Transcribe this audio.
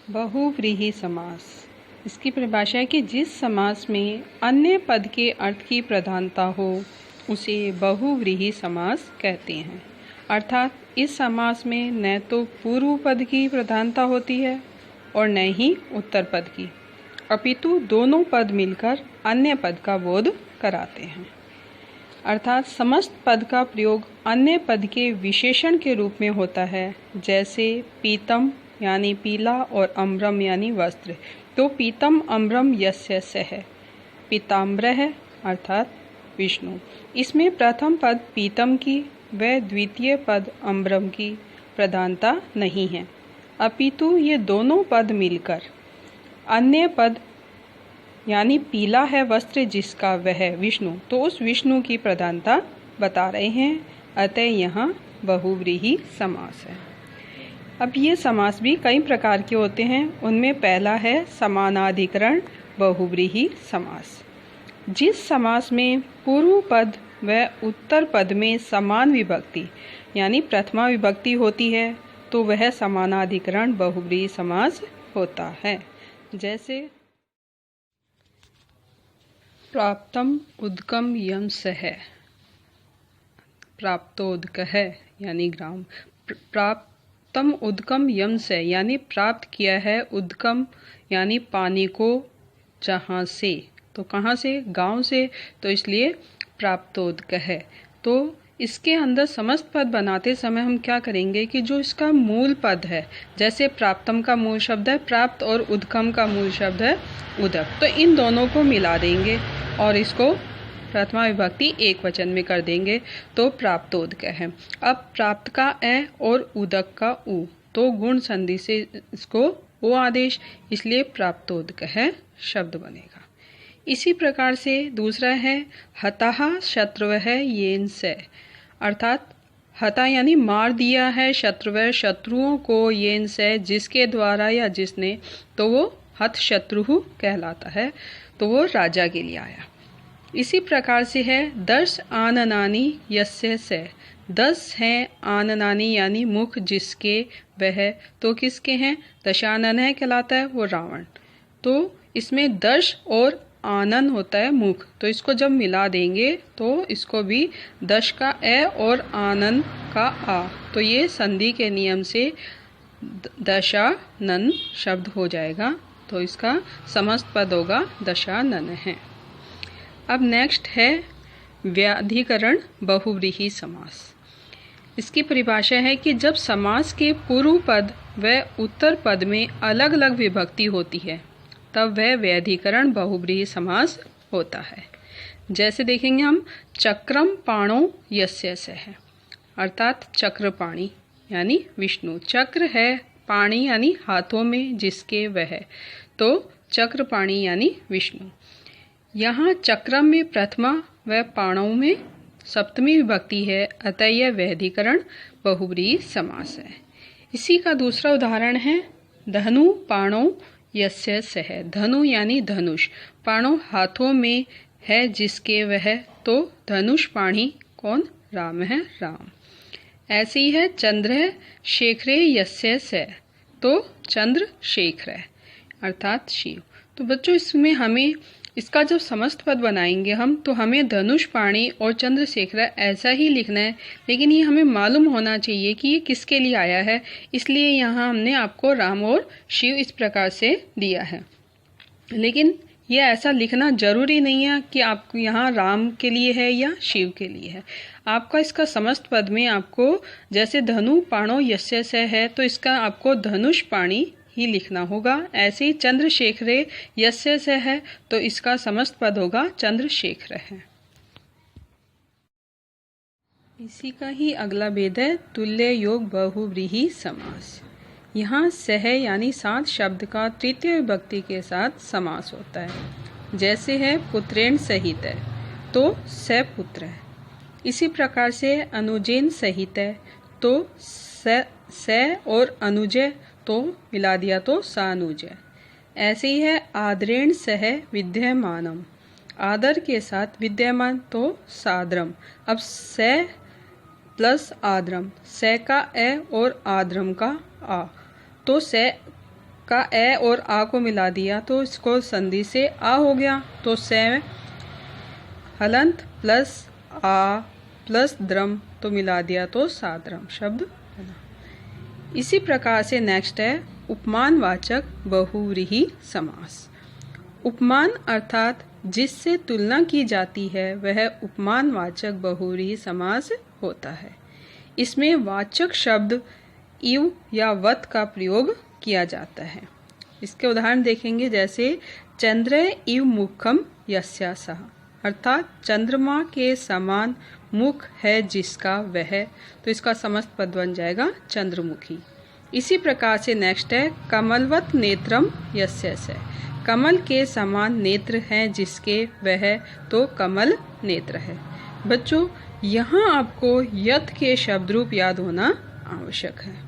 बहुव्रीहि समास। इसकी परिभाषा है कि जिस समास में अन्य पद के अर्थ की प्रधानता हो उसे बहुव्रीहि समास कहते हैं। अर्थात इस समास में न तो पूर्व पद की प्रधानता होती है और न ही उत्तर पद की, अपितु दोनों पद मिलकर अन्य पद का बोध कराते हैं। अर्थात समस्त पद का प्रयोग अन्य पद के विशेषण के रूप में होता है, जैसे पीतम यानी पीला और अम्रम यानी वस्त्र। तो पीतम अम्रम यस्य सः, पीताम्बर है अर्थात विष्णु। इसमें प्रथम पद पीतम की व द्वितीय पद अम्रम की प्रधानता नहीं है, अपितु ये दोनों पद मिलकर अन्य पद यानी पीला है वस्त्र जिसका वह विष्णु, तो उस विष्णु की प्रधानता बता रहे हैं। अतः यहाँ बहुव्रीहि समास है। अब ये समास भी कई प्रकार के होते हैं। उनमें पहला है समानाधिकरण बहुव्रीहि समास। जिस समास में पूर्व पद व उत्तर पद में समान विभक्ति यानी प्रथमा विभक्ति होती है तो वह समानाधिकरण बहुव्रीहि समास होता है। जैसे प्राप्तम उदकम यम सः, प्राप्तोदकः यानी ग्राम। प्राप्तम उदकम यम से यानी प्राप्त किया है उदकम यानी पानी को जहाँ से, तो कहाँ से, गांव से, तो इसलिए प्राप्तोदकः। तो इसके अंदर समस्त पद बनाते समय हम क्या करेंगे कि जो इसका मूल पद है, जैसे प्राप्तम का मूल शब्द है प्राप्त और उदकम का मूल शब्द है उदक, तो इन दोनों को मिला देंगे और इसको प्रथमा विभक्ति एक वचन में कर देंगे तो प्राप्तोदकः है। अब प्राप्त का ए और उदक का उ, तो गुण संधि से इसको ओ आदेश, इसलिए प्राप्तोदकः शब्द बनेगा। इसी प्रकार से दूसरा है हतः शत्रुवः येन से, अर्थात हता यानी मार दिया है शत्रुवः शत्रुओं को, येन से जिसके द्वारा या जिसने, तो वो हत शत्रुः कहलाता है, तो वो राजा के लिए आया। इसी प्रकार से है 10 आननानि यस्य से, 10 हैं आननानि यानी मुख जिसके वह, तो किसके हैं, दशानन है कहलाता है वो रावण। तो इसमें 10 और आनन होता है मुख, तो इसको जब मिला देंगे तो इसको भी 10 का ए और आनन का आ, तो ये संधि के नियम से दशानन शब्द हो जाएगा, तो इसका समस्त पद होगा दशानन है। अब नेक्स्ट है व्याधिकरण बहुव्रीहि समास। इसकी परिभाषा है कि जब समास के पूर्व पद व उत्तर पद में अलग अलग विभक्ति होती है तब वह व्याधिकरण बहुव्रीहि समास होता है। जैसे देखेंगे हम चक्रम पाणो यस्य सः, अर्थात चक्रपाणी यानी विष्णु। चक्र है पाणी यानी हाथों में जिसके वह, तो चक्रपाणी यानी विष्णु। यहाँ चक्रम में प्रथमा व पाणौ में सप्तमी विभक्ति है, अतः यह व्याधिकरण बहुव्रीहि समास है। इसी का दूसरा उदाहरण है धनु पाणौ यस्य सः, धनु यानी धनुष, पाणौ हाथों में है जिसके वह, तो धनुष पाणी कौन, राम है राम। ऐसे ही है चंद्र शेखरे यस्य सः, तो चंद्र शेखर अर्थात शिव। तो बच्चों इसमें हमें इसका जब समस्त पद बनाएंगे हम, तो हमें धनुष पाणी और चंद्रशेखर ऐसा ही लिखना है, लेकिन ये हमें मालूम होना चाहिए कि ये किसके लिए आया है, इसलिए यहाँ हमने आपको राम और शिव इस प्रकार से दिया है। लेकिन ये ऐसा लिखना जरूरी नहीं है कि आपको यहाँ राम के लिए है या शिव के लिए है। आपका इसका समस्त पद में आपको जैसे धनु पाणो यस्य सः है, तो इसका आपको धनुष पाणी ही लिखना होगा। ऐसे ही चंद्रशेखरे यस्य सः है, तो इसका समस्त पद होगा चंद्रशेखर है। इसी का ही अगला भेद है तुल्य योग बहुव्रीहि समास। यहाँ सह यानी साथ शब्द का तृतीय विभक्ति के साथ समास होता है। जैसे है पुत्रेण सहित है, तो सपुत्र है। इसी प्रकार से अनुजेन सहित है, तो स और अनुजय तो मिला दिया तो सानुज। ऐसे ही है आदरेण सह विद्यमानम, आदर के साथ विद्यमान तो साद्रम। अब स प्लस आद्रम, स का ए और आद्रम का आ, तो स का ए और आ को मिला दिया तो इसको संधि से आ हो गया, तो से हलंत प्लस आ प्लस द्रम तो मिला दिया तो साद्रम शब्द बना। इसी प्रकार से नेक्स्ट है उपमानवाचक बहुव्रीहि समास। उपमान अर्थात जिससे तुलना की जाती है वह उपमानवाचक बहुव्रीहि समास होता है। इसमें वाचक शब्द इव या वत का प्रयोग किया जाता है। इसके उदाहरण देखेंगे, जैसे चंद्र इव मुखम यस्यासः, अर्थात चंद्रमा के समान मुख है जिसका वह, तो इसका समस्त पद बन जाएगा चंद्रमुखी। इसी प्रकार से नेक्स्ट है कमलवत नेत्रम यस्यस्य, कमल के समान नेत्र हैं जिसके वह, तो कमल नेत्र है। बच्चों यहाँ आपको यत के शब्द रूप याद होना आवश्यक है।